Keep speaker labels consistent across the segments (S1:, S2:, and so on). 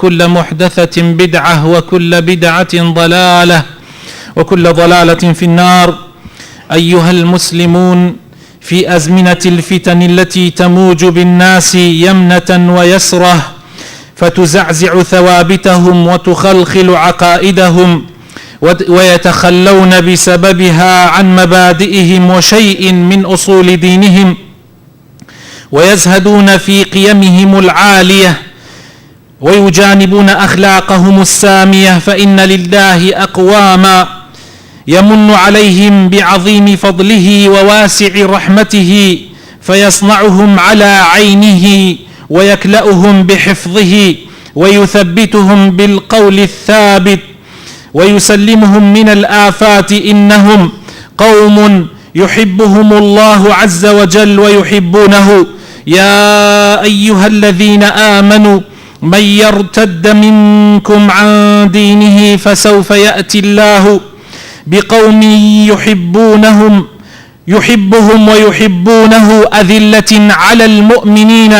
S1: كل محدثة بدعة وكل بدعة ضلالة وكل ضلالة في النار. أيها المسلمون، في أزمنة الفتن التي تموج بالناس يمنة ويسرة فتزعزع ثوابتهم وتخلخل عقائدهم ويتخلون بسببها عن مبادئهم وشيء من أصول دينهم ويزهدون في قيمهم العالية ويجانبون أخلاقهم السامية، فإن لله أقواما يمن عليهم بعظيم فضله وواسع رحمته فيصنعهم على عينه ويكلأهم بحفظه ويثبتهم بالقول الثابت ويسلمهم من الآفات. إنهم قوم يحبهم الله عز وجل ويحبونه. يا أيها الذين آمنوا من يرتد منكم عن دينه فسوف يأتي الله بقوم يحبهم ويحبونه أذلة على المؤمنين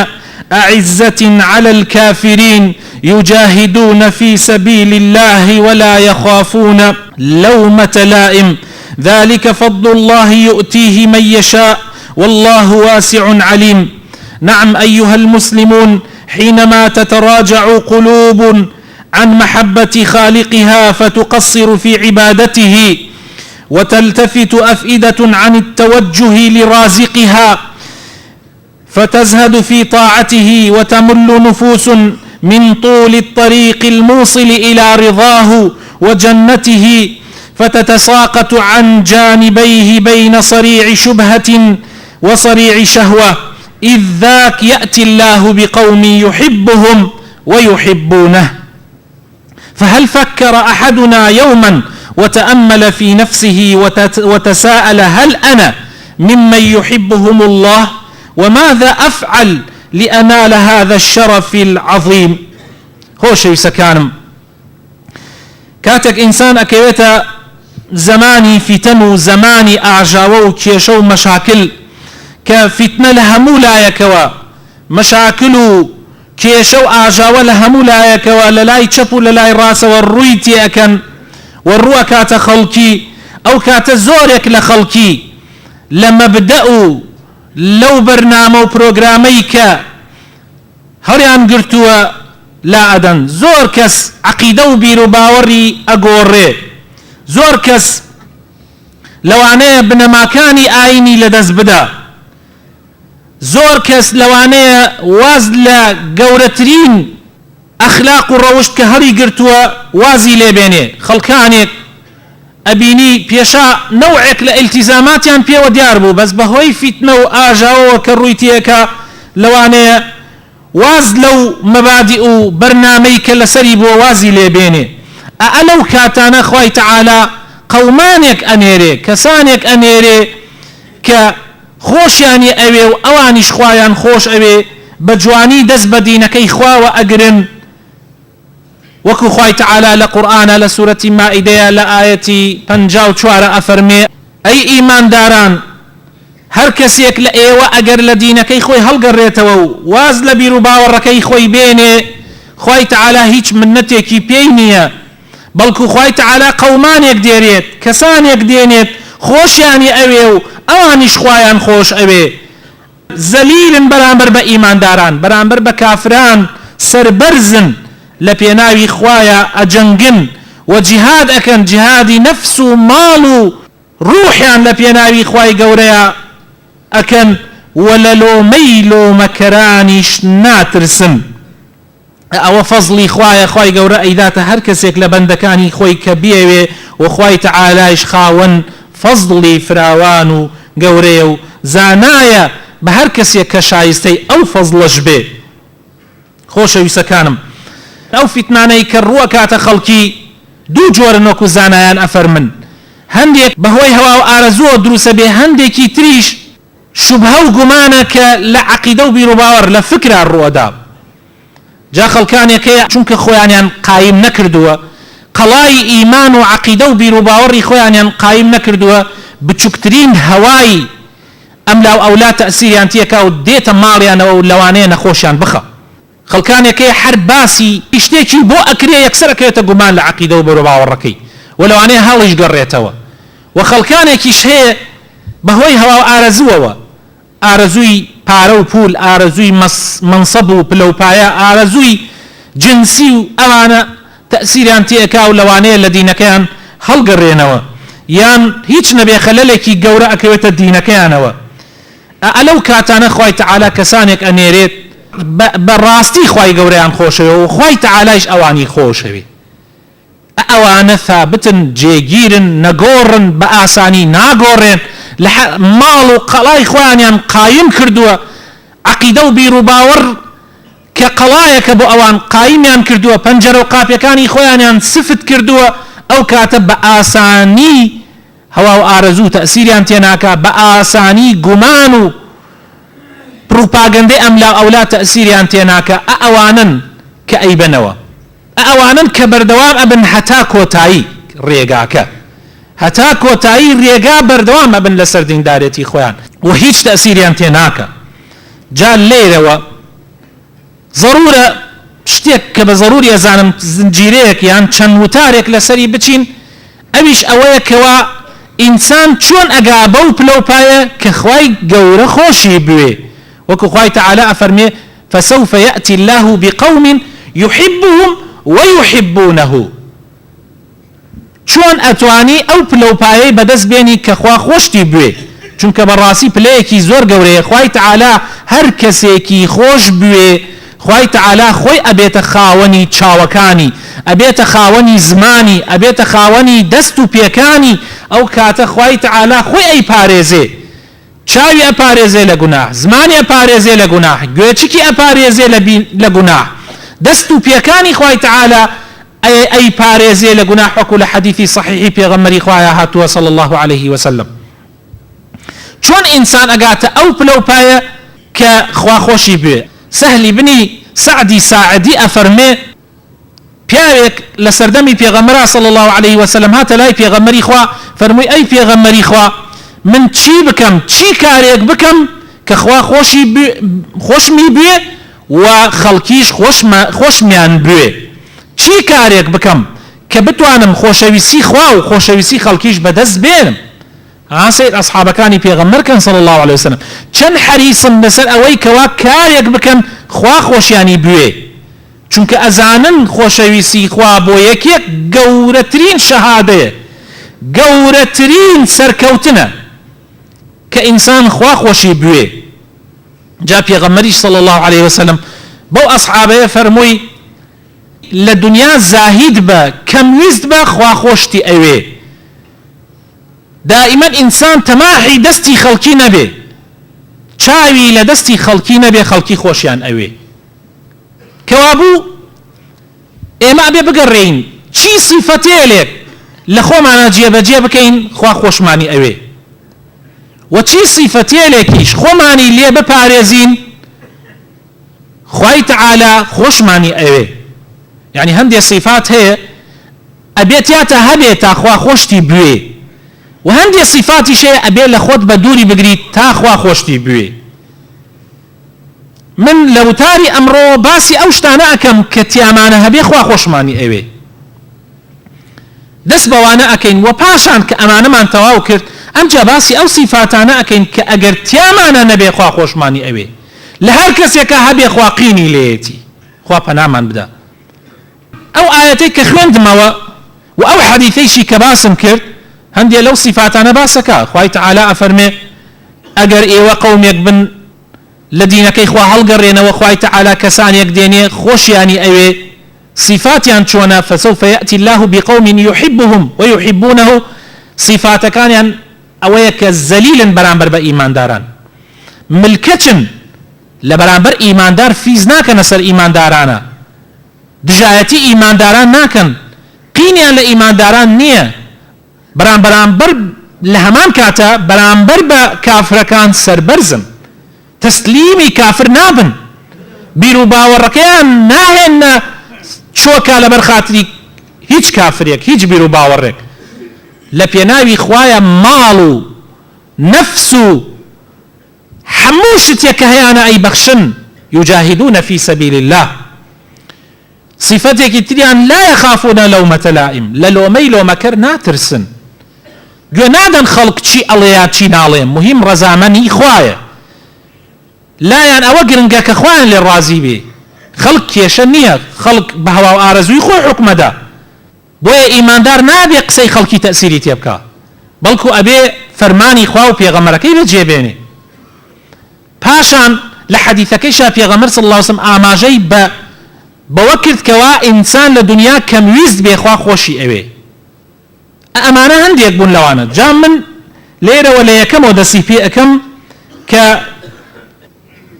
S1: أعزة على الكافرين يجاهدون في سبيل الله ولا يخافون لومة لائم. ذلك فضل الله يؤتيه من يشاء والله واسع عليم. نعم أيها المسلمون، حينما تتراجع قلوب عن محبة خالقها فتقصر في عبادته وتلتفت أفئدة عن التوجه لرازقها فتزهد في طاعته وتمل نفوس من طول الطريق الموصل إلى رضاه وجنته فتتساقط عن جانبيه بين صريع شبهة وصريع شهوة، إذ ذاك يأتي الله بقوم يحبهم ويحبونه. فهل فكر أحدنا يوما وتأمل في نفسه وتساءل هل أنا ممن يحبهم الله؟ وماذا أفعل لأنال هذا الشرف العظيم؟ خوش يسكانم كاتك إنسان أكيوتا زماني فتن زماني أعجاو كيشو مشاكل كفتنة لهمو لا يكوا مشاكل كيشو أعجاو لهمو لا يكوا للاي تشبو للاي راس والرويتي أكن والروا كات خلقي أو كات زورك لخلقي لما بدأوا لو برنامج وبروغراميك هريان قرتوا لا أدن زور كس عقيدة وبيرو باوري أقوري زور كس لو أنا بنماكاني آيني لدز بدا زور كس لو أنا وازل قورترين أخلاق الروش كهري قرتوا وازي لبيني خلقانك أبيني بيشا نوعك لالتزامات يعني بيو دياربو بس بهوي فتنة وآجاو وكرويتيك لو أنا واز لو مبادئ برناميك لسريب ووازي لبيني ألو كاتانا خواي تعالى قومانك أنيري كسانك أنيري كخوش يعني أوي وأوانيش خوايان خوش أوي بجواني دز بدينك إخوا وأقرن وكو خواي تعالى لقرآن لسورة مائدة لآية 54 أفرمي أي إيمان داران هر کەسێک لە ئێوە ئەگەر لە دینەکەی خۆی هەڵگەڕێتەوە و واز لە بیر و باوەڕەکەی خۆی بێنێ خوای تەعالا هیچ منەتێکی پێی نییە، بەڵکو خوای تەعالا قەومانێک دێرێت کەسانێک دێنێت خۆشیانی ئەوێ و ئەوانیش خوایان خۆش ئەوێ زەلیلن بەرامبەر بە ئیمانداران بەرامبەر بە کافران سەربەرزن لە پێناوی خوایە ئەجەنگن و جیهاد ئەکەن جیهادی نەفس و ماڵ و ڕوحیان لە پێناوی خوای گەورەیە ئەکەن وەلەلۆ مەیلۆ مەکەرانیش ناترسن. ئەوە فەزڵی خوایە، خوای گەورە ئەیداتە هەر کەسێک لە بەندەکانی خۆی کە بێوێ و خوای تەعالایش خاوەن فەزڵی فراوان و گەورەیە و زانایە بە هەر کەسێک کە شایستەی ئەو فەزڵەش بێ. خۆشەویستەکانم، ئەو فیتنانەی کە ڕووە کاتە خەڵکی دوو جۆرن وەکو زانایان ئەفەرمن، هەندێک بەهۆی هەوا و ئارەزووە دروسە بێ، هەندێکی تریش شوبهە و گومانە کە لە عەقیدە و بیر و باوەڕ لە فکرا ڕووەدا. جا خەڵکانێکەیە چونکە خۆیانیان قایم نەکردووە، قەڵای ئیمان و عەقیدە و بیر و باوەڕی خۆیانیان قایم نەکردووە، بچووکترین هەوای ئەم لاو ئەولا تەئسیریان تێکا و دێتە ماڵیانەوە و لەوانەیە نەخۆشیان بخە. خەڵکانێکی هەر باسی شتێکی بۆ ئەکرێ یەکسەر ئەکرێتە گومان لە عەقیدە و بەرە باوەڕەکەی وەلەوانەیە هەڵیش گەڕێتەوە و خەڵکانێکیش هەیە بەهۆی هەوا و ئارەزووەوە ئارەزووی پارە و پول ئارەزووی منسەب و پلەپایە ئارەزووی جنسی و ئەوانە تەسیریان تێکا و لەوانەیە لە دینەکەیان هەڵگەڕێنەوە یان هیچ نەبێ خەلەلێکی گەورە ئەکەوێتە دینەکەیانەوە ئەلەو کاتانە خوای تەعالا کەسانێک ئەنێرێت بەڕاستی خوای گەورەیان خۆشەوێ و خوای تەعالایش ئەوانی خۆشەوێ ئەوانە ثابتن جێگیرن نەگۆڕن بە ئاسانی ناگۆڕێن لە ماڵ و قەڵای خۆیانیان قایم کردووە عەقیدە و بیر و باوەڕ کە قەڵایەکە بۆ ئەوان قایمیان کردووە پەنجەرە و قاپیەکانی خۆیانیان سفت کردووە ئەو کاتە بە ئاسانی هەوا و ئارەزوو تەسیریان تێناکە بە ئاسانی گومان و پروپاگەندەی ئەم لا ئەولا تەسیریان تێناکە ئەوانن کە ئەیبنەوە ئەوانن کە بەردەوام ئەبن هەتا کۆتایی ڕێگاکە هەتا کۆتایی ڕێگا بەردەوام ئەبن لەسەر دیندارێتی خۆیان و هیچ تەسیریان تێناکە جا لێرەوە ضرورە شتێک کە بە ضروری ئەزانم زنجیرەیەک یان چەند وتارێک لەسەری بچین ئەویش ئەوەیە کەوا ئینسان چۆن ئەگا بەو پلەپایە کە خوای گەورە خۆشی بوێ وەکو خوای تەعالا ئەفەرمێ فسوف يأتي الله بقوم يحبهم ويحبونه چۆن ئەتوانی ئەو پلەپایەی بەدەست بێنی کە خوا خۆشتی بوێ چونکە بەڕاستی پلەیەکی زۆر گەورەیە خوای تەعالا هەر کەسێکی خۆش بوێ خوای تەعالا خۆی ئەبێتە خاوەنی چاوەکانی ئەبێتە خاوەنی زمانی ئەبێتە خاوەنی دەست و پێکانی ئەو کاتە خوای تەعالا خۆی ئەیپارێزێ چاوی ئەپارێزێ لە گوناح زمانی ئەپارێزێ لە گوناح گوێچکی ئەپارێزێ لە گوناح دەست و پێکانی خوای تەعالا ئەیپارێزێ لە گوناح وەکو لە حەدیثی صحیحی پێغەمبەری خوایە هاتووە صلی الله عليه وسلم چۆن ئینسان ئەگاتە ئەو پلەپایە کە خوا خۆشی بوێ سهلی بنی سعدی ساعدی ئەفەرمێ پیاوێک لە سەردەمی پێغەمبەرا صلی الله عليه وسلم هاتە لای پێغەمبەری خوا فەرمووی ئەی پێغەمبەری خوا من چی بکەم چی کارێک بکەم کە خوا خۆشمی بوێ و خەڵکیش خۆشمیان بوێ چی کارێک بکەم کە بتوانم خۆشەویستی خوا و خۆشەویستی خەڵکیش بەدەست بێنم ئاسێت ئەصحابەکانی پێغەمبەرکەن صلی الله عليه وسلم چەند حەریصن لەسەر ئەوەی کەوا کارێک بکەن خوا خۆشیانی بوێ چونکە ئەزانن خۆشەویستی خوا بۆ یەکێک گەورەترین شەهادەیە گەورەترین سەرکەوتنە کە ئینسان خوا خۆشی بوێ جا پێغەمبەریش صلی الله عليه وسلم بەو ئەصحابەیە فەرمووی لە دنیا زاهید بە کەمویست بە خوا خۆشتی ئەوێ دائما ئینسان تەماحی دەستی خەڵکی نەبێ چاوی لە دەستی خەڵکی نەبێ خەڵکی خۆشیان ئەوێ کەوابوو ئێمە ئەبێ بگەڕێین چی سیفەتێلێک لە خۆمانە جێبەجێ بکەین خوا خۆشمانی ئەوێ و چی سیفەتێلێکیش خۆمانی لێ بپارێزین خوای تەعالا خۆشمانی ئەوێ یعنی هەندێک صفات هەیە ئەبێت یاتە هەبێت تا خوا خۆشتی بوێ و هەندێک صفاتیش هەیە ئەبێت لە خۆت بە دووری بگریت تا خوا خۆشتی بوێ من لە وتاری ئەمڕۆ باسی ئەو شتانە ئەکەم کە تیامانە هەبێ خوا خۆشمانی ئەوێ دەست بەوانە ئەکەین و پاشان کە ئەمانەمان تەواو کرد ئەمجا باسی ئەو صفاتانە ئەکەین کە ئەگەر تیامانە نەبێ خوا خۆشمانی ئەوێ لە هەر کەسێکە هەبێ خوا قینی لێیەتی خوا پەنامان بدە ئەو ئاەتەی کە خوێندمەوە و ئەو حەدیثەیشی کە باسم کرد هەندێک لەو صفاتانە باسەکە خوای تەعالا ئەفەرمێ ئەگەر ئێوە قەومێک بن لە دینەکەی خوا هەڵگەڕێنەوە خوای تەعالا کەسانێک دێنێ خۆشیانی ئەوێ صفاتیان چۆنە فسوف يأتي الله بقوم يحبهم ويحبونه صفاتەکانیان ئەوەیە کە زەلیلن بەرامبەر بە ئیمانداران ملکەچن لە بەرامبەر ئیماندار فیز ناکەنە سەر ئیماندارانە دژایەتی ئیمانداران ناکەن قینیان لە ئیمانداران نییە بەرامبەر لە هەمان کاتە بەرامبەر بە کافرەکان سەربەرزن تەسلیمی کافر نابن بیر و باوەڕەکەیان ناهێنە چۆکە لەبەر خاتری هیچ کافرێک هیچ بیر و باوەڕێک لە پێناوی خوایە ماڵ و نەفس و هەموو شتێک کە هەیەانە ئەی بەخشن يجاهدون في سبيل الله صفتێکی تریان لا يخافون لومة لائم لە لۆمەی لۆمەکەر ناترسن گوێ نادەن خەڵک چی ئەڵێ چی ناڵێ مهم ڕەزامەنی خوایە لایەن ئەوە گرنگە کە خوایان لێ ڕازی بێ خەڵک کێشە نییە خەڵک بە هەوا و ئارەزووی خۆی حکومەدا بۆیە ئیماندار نابێ قسەی خەڵکی تەسیری تێ بکە بەڵکو ئەبێ فەرمانی خوا و پێغەمبەرەکەی بەجێبێنێ پاشان لە حەدیثەکەیشا پێغەمبەر صلی الله علیه وسلم ئاماژەی بەوە کرد کەوا ئینسان لە دنیا کەمویست بێ خوا خۆشی ئەوێ ئەمانە هەندێک بوون لەوانە جا من لێرەوە لە یەکەمەوە دەستی پێ ئەەکەم کە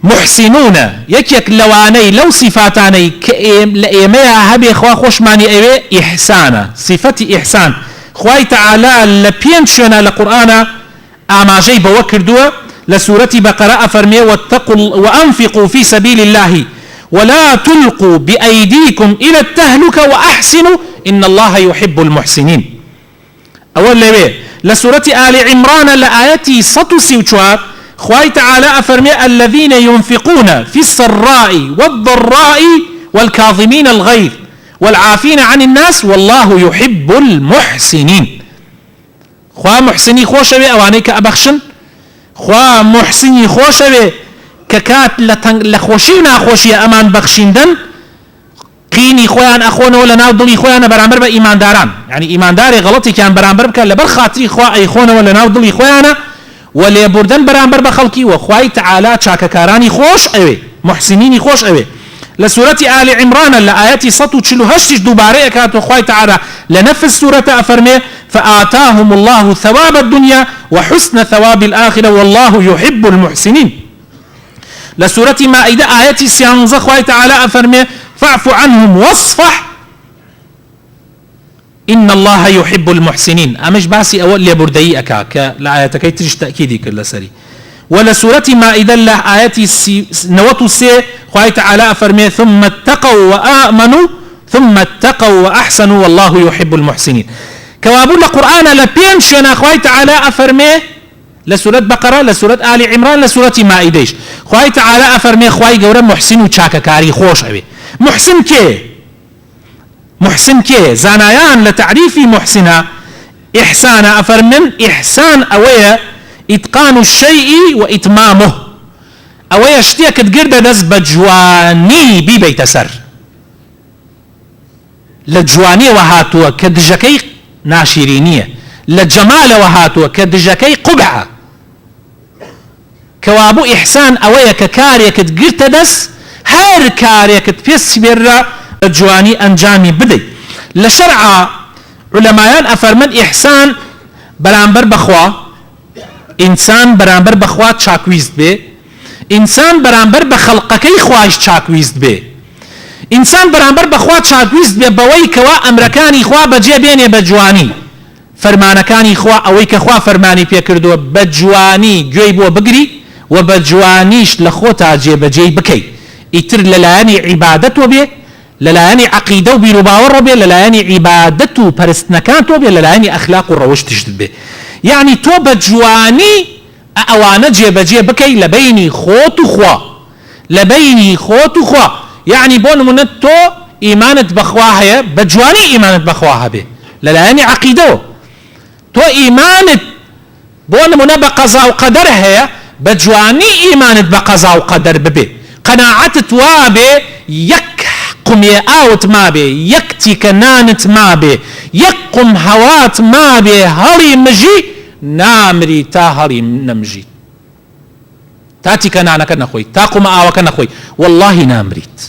S1: محسنونە یەکێک لەوانەی لەو صفاتانەی کە لە ئێمەیە هەبێ خوا خۆشمانی ئەوێ ئیحسانە صفەتی ئیحسان خوای تەعالا لە پێنج شوێنە لە قورئانە ئاماژەی بەوە کردووە لە سوورەتی بەقەرە ئەفەرمێ وأنفقوا في سبيل الله ولا تلقوا بأيديكم إلى التهلكة وأحسنوا إن الله يحب المحسنين أول لوي لسورة آل عمران لآياتي 134 خواهي تعالى أفرمي الذين ينفقون في السراء والضراء والكاظمين الغيظ والعافين عن الناس والله يحب المحسنين خواه محسني خوشوي أوانيك أبخشن خواه محسني خوشوي ككات لخوشي ناخوشي أمان بخشندن قيني خوان أخونا ولا ناو دلي خوان برامبر بإيمان داران يعني إيمان داري غلطي كان برامبر بك لبر خاطري خوا أي خونا ولا ناو دلي خوانا ولا بردن برامبر بخلقي وخواي تعالى شاككاراني خوش أوي محسنيني خوش أوي لسورة آل عمران لآياتي 148 دوباره كانت خواي تعالى لنفس سورة أفرمي فآتاهم الله ثواب الدنيا وحسن ثواب الآخرة والله يحب المحسنين لسورة مائدة آياتي 16 خواي تعالى أفرمي فاعف عنهم واصفح إن الله يحب المحسنين أمش باسي أول لبردي أكا لآياتك تجي تأكيدي كل سري ولا سورة مائدة له آياتي نوتو سي خواهي تعالى أفرمي ثم اتقوا وآمنوا ثم اتقوا وأحسنوا والله يحب المحسنين كوابون القرآن لبين شونا خواهي تعالى أفرمي لسورة بقرة لسورة آل عمران لسورة مائدة خواهي تعالى أفرمي خواهي قورا محسن وشاكا كاري خوش أبي محسن كي زانايان لتعريف محسنة إحسان أفرمن إحسان أويا إتقان الشيء وإتمامه أويا اشتيك تقرد دز بجواني بيت سر لجواني وهاتوا كدجكي ناشرينية لجمال وهاتوا كدجكي قبعة كوابو إحسان أويا ككاريك تقرد دز هر كاريك تفيس برا جواني أنجامي بدي لشرع علماء أفرمن إحسان برانبر بخوا إنسان برانبر بخوا تشاكويزد بي إنسان برانبر بخلقكي خواش تشاكويزد بي إنسان برانبر بخوا تشاكويزد بي بوي كوا أمركاني خوا بجي بيني بجواني فرمانكاني خوا أويك خوا فرماني بيكردو بجواني جويبو بقري وبجوانيش لخوتا جي بجي بكي إتر للاياني عبادته بي للاياني عقيدة وبيرو باور بي للاياني عبادته برستنكانته بي للاياني أخلاق وروش تجدد بي يعني تو بجواني أوانا جي بكي لبيني خوت وخوا لبيني خوت وخوا يعني بون من تو إيمانت بخواها بجواني إيمانت بخواها بي للاياني عقيدة تو إيمانت بون من بقضاء وقدر هي بجواني إيمانت بقضاء وقدر ببي قناعت توابي يقم ياوت ما بي يكتي كنانت ما بي يقم هوات ما بي هري مجي نامري تا هري نمجي تاتي كنانك نخوي تاقم آوك نخوي والله نامريت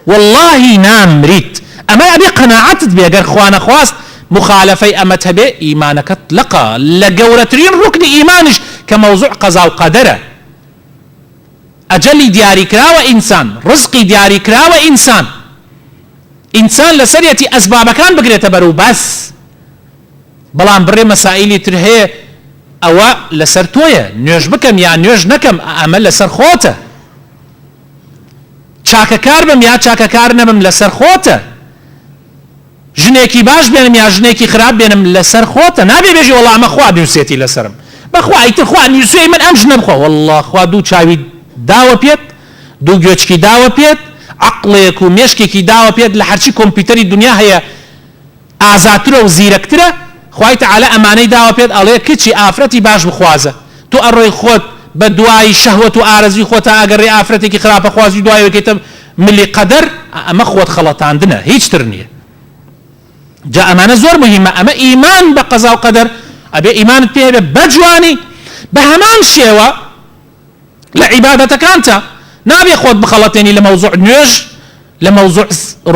S1: والله نامريت أما أبي قناعت بي أقر خوانا خواست مخالفي أمتها بي إيمانك اطلقا لقورترين ركن إيمانش كموضوع قضاء وقدره أجلي دياري كراوة إنسان رزقي دياري كراوة إنسان لسريتي أسباب كان بقريت برو بس بلان بري مسائلي ترهي أو لسر تويا نيوش بكم يا نيوش نكم أعمل لسر خوته چاكا كار بم يا چاكا كار نبم لسر خوته جنيكي باش بينم يا جنيكي خراب بينم لسر خوته نابي بيجي والله ما خوا نيوسيتي لسرم بخوا ايتر خوا نيوسي من أمج نبخوا والله خوا دو چاوي داوة بيت دوو گوێچکی داوە پێت عقلێک و مێشکێکی داوە پێت لە هەرچی کۆمپیوتەری دنیا هەیە ئازاترە و زیرەکترە خوای تەعالە ئەمانەی داوە پێت ئەڵێ کچی ئافرەتی باش بخوازە تۆ ئەڕۆی خۆت بە دوای شەهوەت و ئارەزوی خۆتە ئەگەڕێ ئافرەتێکی خراپە خوازی دوای وەکەیتە ملی قەدەر ئەمە خۆت خەڵەتاندنە هیچ تر نییە جا ئەمانە زۆر مهمە ئەمە ئیمان بە قەزا و قەدەر ئەبێ ئیمانت پێ هەبێ بە جوانی بە هەمان شێوە لە عیبادەتەکانتە نابێ خۆت بخەڵەتێنی لە مەوزوع نوێژ لە مەوزوع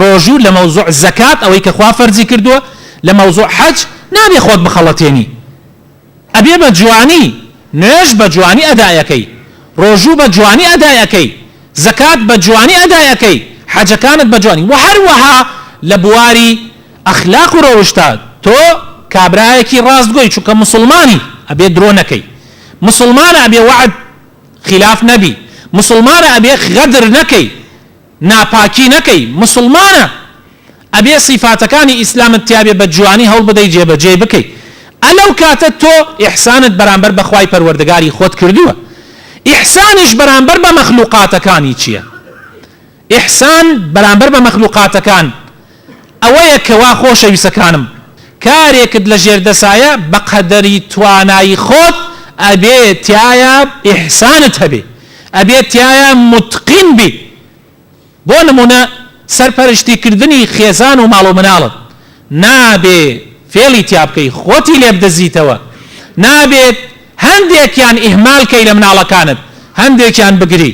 S1: ڕۆژوو لە مەوزوع زەکات ئەوەی کە خوا فەرزی کردووە لە مەوزوع حەج نابێ خۆت بخەڵەتێنی ئەبێ بە جوانی نوێژ بە جوانی ئەدایەکەی ڕۆژوو بە جوانی ئەدایەکەی زەکات بە جوانی ئەدایەکەی حەجەکانت بە جوانی و هەروەها لە بواری ئەخلاق و ڕەوشتا تۆ کابرایەکی ڕاستگۆی چونکە مسلمانی ئەبێ درۆ نەکەی مسلمانە ئەبێ وعد خلاف نەبی مسلمانە ئەبێ غەدر نەکەی ناپاکی نەکەی مسلمانە ئەبێ صفاتەکانی ئیسلامت تیابێ بە جوانی هەوڵ بدەی جێبەجێ بکەی ئەلەو کاتە تۆ ئیحسانت بەرامبەر بە خوای پەروەردگاری خۆت کردووە ئیحسانیش بەرامبەر بە مەخلوقاتەکانی چییە ئیحسان بەرامبەر بە مەخلوقاتەکان ئەوەیە کەوا خۆشەویستەکانم کارێکت لە ژێردەسایە بە قەدەری توانایی خۆت ئەبێ تایە ئیحسانت هەبێ ئەبێ تایە متقین بی بۆ نمونە سەرپەرشتیکردنی خێزان و ماڵ و مناڵت نابێ فێڵی تیا بکەی خۆتی لێ بدەزیتەوە نابێت هەندێکیان ئیهمالکەی لە مناڵەکانت هەندێکیان بگری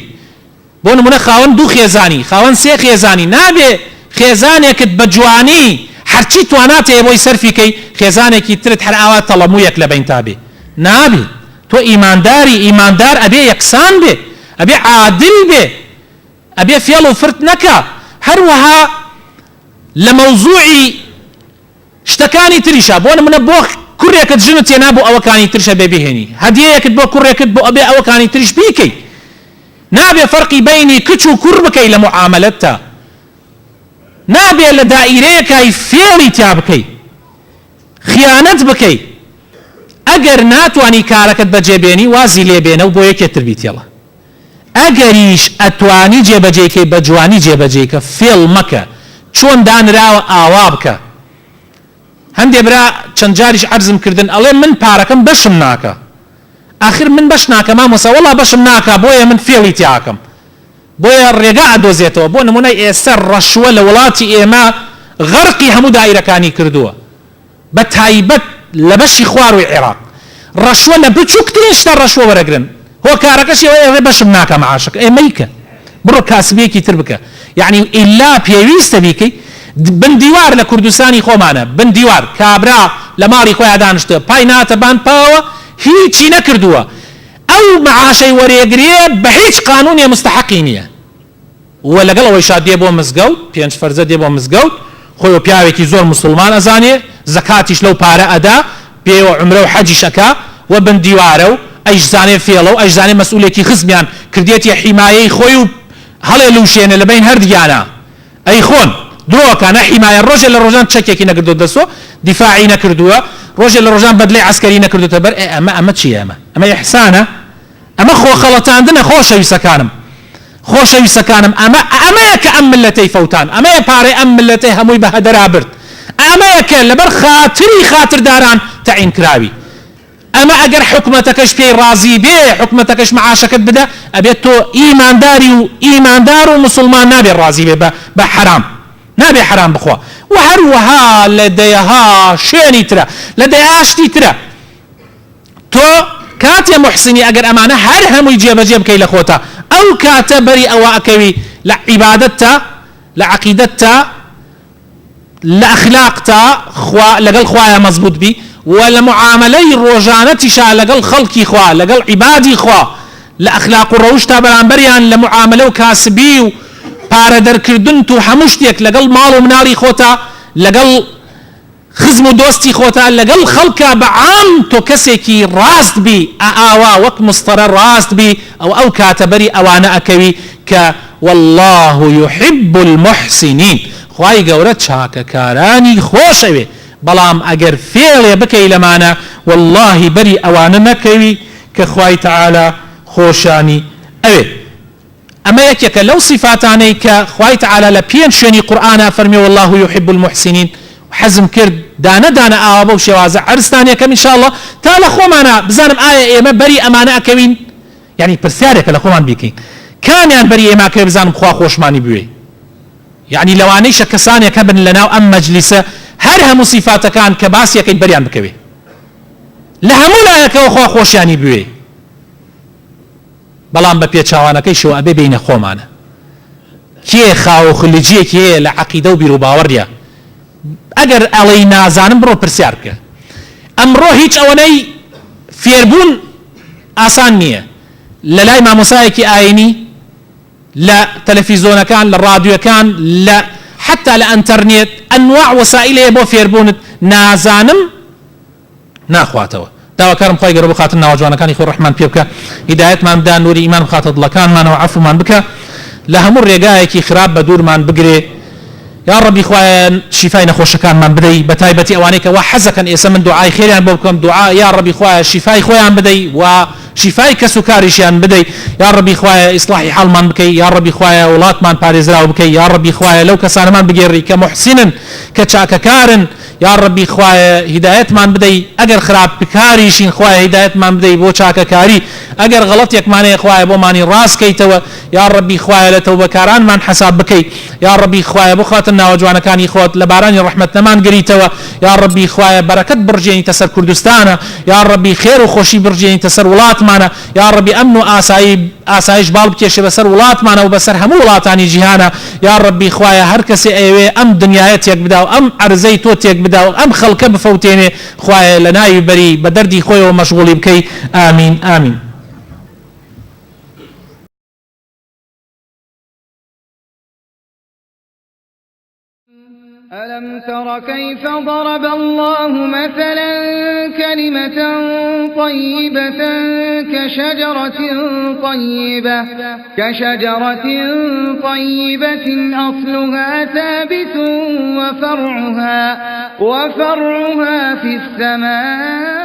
S1: بۆ نمونە خاوەن دوو خێزانی خاوەن سێ خێزانی نابێ خێزانێکت بە جوانی هەرچی تواناتێ بۆی سەرفیکەی خێزانێکی ترت هەر ئاوا تەڵەموویەک لە بین تابێ نابێ تۆ ئیماندار ئەبێ یەکسان بێ ئەبێ عادل بێ ئەبێ فێڵ و فرت نەکە هەروەها لە مەوزوعی شتەکانی تریشە بۆ نمونە بۆ کوڕێکت ژنت تێنا بۆ ئەوەکانی ترشە بێ بهێنی هەدیەیەکت بۆ کوڕێکت بۆ ئەبێ ئەوەکانی تریش بیکەی نابێ فەرقی بینی کچ و کوڕ بکەی لە معاملەتتا نابێ لە دائیرەیەکای فێڵی تیا بکەی خیانەت بکەی ئەگەر ناتوانی کارەکەت بەجێبێنی وازی لێبێنە و بۆ یەکێتر بیتێڵە ئەگەریش ئەتوانی جێبەجێکەی بە جوانی جێبەجێکە فێڵ مەکە چۆن دانراوە ئاوا بکە هەندێ برا چەند جاریش عەرزم کردن ئەڵێ من پارەکەم بەشم ناکە ئاخر من بەش ناکەم مامۆستا وەڵا بەشم ناکە بۆیە من فێڵی تیاکەم بۆیە ڕێگا ئەدۆزێتەوە بۆ نمونەی ئێستا ڕەشوە لە وڵاتی ئێمە غەرقی هەموو دائیرەکانی کردووە بە تایبەت لە بەشی خواروی عێراق ڕەشوە لە بچووکترین شتە ڕەشوە وەرەگرن هۆکارەکەشی ئەوەیە بەشم ناکە مەعاشەکە ئێمەیکە بڕۆ کاسبێکی تر بکە یعنی ئیلا پێویستە بیکەی بندیوار لە کوردستانی خۆمانە بندیوار کابرا لە ماڵی خۆیان دانیشتە پای ناتەبان پاوە هیچی نەکردووە ئەو مەعاشەی وەرێگرێ بە هیچ قانونێ مستحقی نییە و لەگەڵ ئەوەی شاد دێ بۆ مزگەوت 5 فەرزە دێ بۆ مزگەوت خۆی و پیاوێکی زۆر مسلمان ئەزانێ زەکاتیش لەو پارە ئەدا پێوە عمرە و حەجیشەکە و بندیوارە و ئەیشزانێ فێڵە و ئەیشزانێ مەسئولێکی خزمیان کردێتی حیمایەی خۆی و هەڵێ لوشێنە لە بین هەردیانە ئەی خۆن درۆکانە حیمایە ڕۆژێ لە ڕۆژان چەکێکی نەکردو دەسۆ دیفاعی نەکردووە ڕۆژێ لە ڕۆژان بەدلەی عسکەری نەکردوتە بەر ئەمە چیە ئەمە ئیحسانە ئەمە خۆ خەڵەتاندنە خۆشەویستەکانم ئەمەیە کە ئەم ملەتەی فەوتان ئەمەیە پارەی ئەم ملەتەی هەمووی بە هەدەرا برد ئەمەیە کە لەبەر خاتری خاترداران تەعین کراوی ئەمە ئەگەر حکومەتەکەش پێی ڕازی بێ حکومەتەکەش مەعاشەکەت بدە ئەبێت تۆ ئیماندار و مسلمان نابێ ڕازی بێ بە حرام نابێ حرام بخوا و هەروەها لە دەیەها شوێنی ترە لە دەیەها شتی ترە تۆ کاتێ محسنی ئەگەر ئەمانە هەر هەمووی جێبەجێ بکەی لە خۆتە ئەو کاتە بەری ئەوە ئەکەوی لە عیبادەتتا لە عەقیدەتتا لە ئەخلاقتا لەگەڵ خوایە مەزبوط بی و لە معاملەی ڕۆژانەتیشا لەگەڵ خەڵکی خوا لەگەڵ عیبادی خوا لە ئەخلاق و ڕەوشتا بەرامبەریان لە معاملە و کاسبی و پارە دەرکردن و هەموو شتێک لەگەڵ ماڵ و مناڵی خۆتا لەگەڵ خزم و دۆستی خۆتا لەگەڵ خەڵکا بەعام تۆ کەسێکی ڕاست بی ئاوا وەک مستەرە ڕاست بی ئەو کاتەبەری ئەوانە ئەکەوی کە والله يحب المحسنين خوای گەورە چاکەکارانی خۆشەوێ بەڵام ئەگەر فێڵێ بکەی لەمانە والله بەری ئەوانە نەکەوی کە خوای تەعالە خۆشانی ئەوێ أما يكيك لو صفاتاني كخواي تعالى لبين شوني قرآن فرمي والله يحب المحسنين حزم كرد دانا آوابو شوازع عرستانيا كم إن شاء الله تالا خومانا بزانم آية إيما بري أمانا أكوين يعني برسالك لخومان بيكين كان يعني بري إيما أكوين بزانم خوا خوشماني بيوي يعني لو أنيش كسانيا كبن لنا أم مجلسة هرها مصفات كان كباسيا كين بريان بكوي لهمونا يكو خوا خوشياني بيوي بلان بپی چاوانا كيشو أبي بين خومانا كي خاو خلجيه كي لعقيدة وبيرو باوريا اگر علي نازانم برو پرسیارکە ئەمڕۆ هیچ ئەوەنەی فێربوون ئاسان نییە لە لای مامۆسایەکی ئاینی لە تەلەڤیزۆنەکان لە ڕادیۆکان لە حتا لە ئەنتەرنێت ئەنواع وەسائلەیە بۆ فێربوونت نازانم ناخواتەوە داواکارم خۆی گەورە بخاتن ناوەجوانەکانی خۆی ڕەحمان پێ بکە هیدایەتمان بدە نوری ئیمان بخاتە دڵەکانمانەوە عەفومان بکە لە هەموو ڕێگایەکی خراپ بە دوورمان بگرێ يا ربي خويا شفاي نخوش كان من بدي بتايبتي اوانيك وحزكا اسم من دعاء خير يعني بكم دعاء يا ربي خويا شفاي خويا بدي وشفاي كسكاريشان بدي يا ربي خويا اصلاحي حال من بكي يا ربي خويا ولات من باريزراو بكي يا ربي خويا لو كسان من بجري كمحسن كتشاككارن يا ربي خويا هدايت من بدي اگر خراب بكاريشين خويا هدايت من بدي بو چاككاري اگر غلطيك ماني خويا بو ماني راس كيتوا يا ربي خويا لتوبكاران من حساب بكي يا ربي خويا بو خاتنا وجوانكاني خوت لباراني رحمة نمان قريتوا يا ربي خويا بركة برجيني تسر كردستانا يا ربي خير وخوشي برجيني تسر ولات مانا يا ربي امن آسايش بالبكيش بسر ولات مانا وبسر همو ولاتاني جهانا يا ربي خويا هركسي ايوه ام دنيايتك بداو ام عرزي توتيك بداو ام خلق بفوتيني خويا لناي بري بدردي خويا ومشغولي بكي آمين آمين.
S2: ألم تر كيف ضرب الله مثلا كلمة طيبة كشجرة طيبة أصلها ثابت وفرعها في السماء